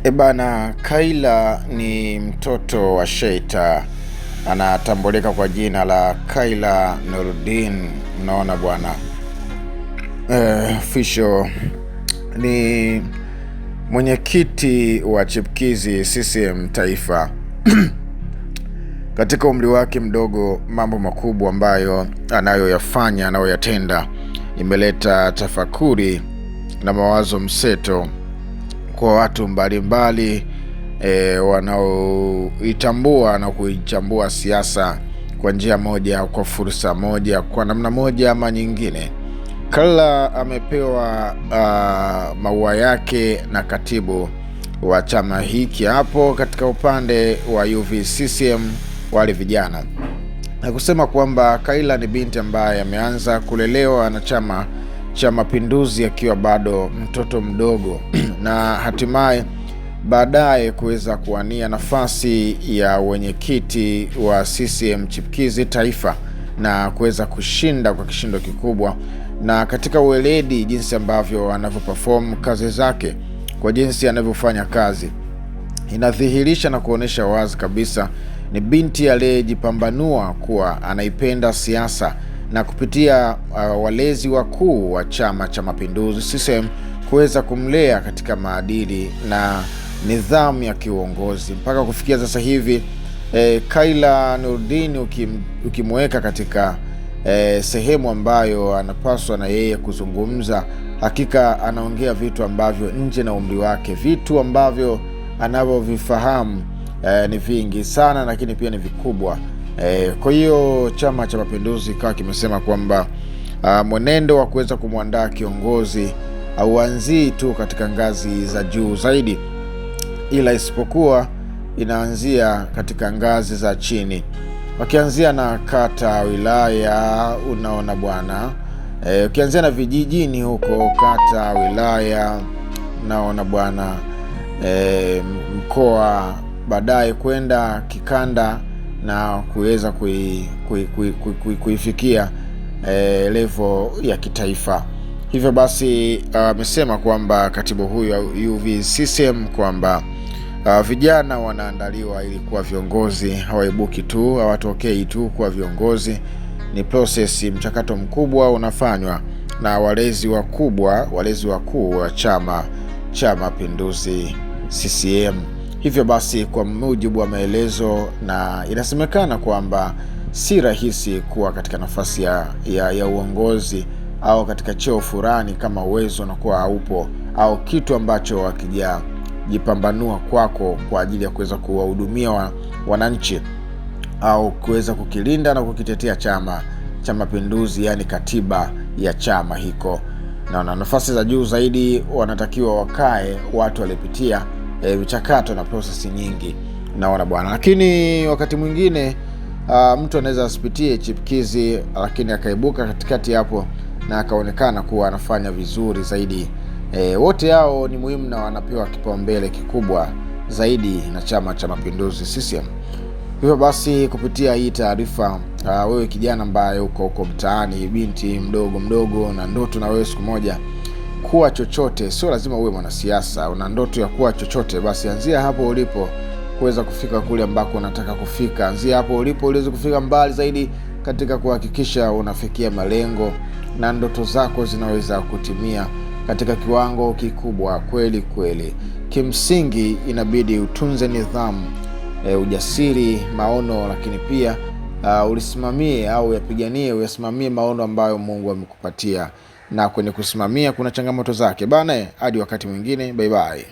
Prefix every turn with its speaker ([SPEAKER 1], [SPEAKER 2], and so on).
[SPEAKER 1] Ebana, Kayla ni mtoto wa Sheita, anatambulika kwa jina la Kayla Nurdin. Unaona bwana, official ni mwenyekiti wa chipkizi CCM Taifa. Katika umri wake mdogo, mambo makubwa ambayo anayoyatenda imeleta tafakuri na mawazo mseto kwa watu mbalimbali wanaoitambua na kuichambua siasa kwa njia moja, kwa fursa moja, kwa namna moja ama nyingine. Kayla amepewa maua yake na katibu wa chama hiki hapo katika upande wa UVCCM wale vijana, na kusema kwamba Kayla ni binti ambaye ameanza kulelewa na Chama cha Mapinduzi akiwa bado mtoto mdogo na hatimaye baadaye kuweza kuwania nafasi ya wenyekiti wa CCM Chipkizi Taifa na kuweza kushinda kwa kishindo kikubwa. Na katika uweledi, jinsi ambavyo anavyoperform kazi zake, kwa jinsi anavyofanya kazi, inadhihirisha na kuonesha wazi kabisa ni binti aliyejipambanua kuwa anaipenda siasa, na kupitia walezi wakuu wa Chama cha Mapinduzi CCM kuweza kumlea katika maadili na nidhamu ya kiuongozi mpaka kufikia sasa hivi. Kayla Nurdin ukimweka katika sehemu ambayo anapaswa na yeye kuzungumza, hakika anaongea vitu ambavyo nje na umri wake, vitu ambavyo anavyovifahamu ni vingi sana, lakini pia ni vikubwa. Kwa hiyo Chama cha Mapinduzi kawa kimesema kwamba mwenendo wa kuweza kumwandaa kiongozi hauanzii tu katika ngazi za juu zaidi, ila isipokuwa inaanzia katika ngazi za chini, wakianzia na kata, wilaya. Unaona bwana, ukianzia na vijijini huko, kata, wilaya, unaona bwana, mkoa, baadaye kwenda kikanda na kuweza kuifikia level ya kitaifa. Hivyo basi amesema kwamba katibu huyu UVCCM kwamba vijana wanaandaliwa ili kuwa viongozi, hawaibuki tu, hawatokei tu kuwa viongozi. Ni process, mchakato mkubwa unafanywa na walezi wakuu wa Chama cha Mapinduzi CCM. Hivyo basi, kwa mujibu wa maelezo, na inasemekana kwamba si rahisi kuwa katika nafasi ya uongozi au katika cheo fulani kama uwezo unakuwa haupo, au kitu ambacho hakijajipambanua kwako kwa ajili ya kuweza kuwahudumia wananchi au kuweza kukilinda na kukitetea Chama cha Mapinduzi, yani katiba ya chama hiko. Na nafasi za juu zaidi wanatakiwa wakae watu walipitia michakato na prosesi nyingi, naona bwana. Lakini wakati mwingine mtu anaweza asipitie chipkizi, lakini akaibuka katikati hapo na akaonekana kuwa anafanya vizuri zaidi. Wote hao ni muhimu na wanapewa kipaumbele kikubwa zaidi na Chama cha Mapinduzi CCM. Hivyo basi, kupitia hii taarifa, wewe kijana ambaye uko mtaani, binti mdogo na ndoto na wewe siku moja kuwa chochote, sio lazima uwe mwanasiasa, una ndoto ya kuwa chochote, basi anzia hapo ulipo kuweza kufika kule ambako unataka kufika. Anzia hapo ulipo uweze kufika mbali zaidi katika kuhakikisha unafikia malengo na ndoto zako zinaweza kutimia katika kiwango kikubwa kweli kweli. Kimsingi inabidi utunze nidhamu, ujasiri, maono, lakini pia ulisimamie au uyasimamie maono ambayo Mungu amekupatia. Na kwenye kusimamia kuna changamoto zake bana. Hadi wakati mwingine, bye bye.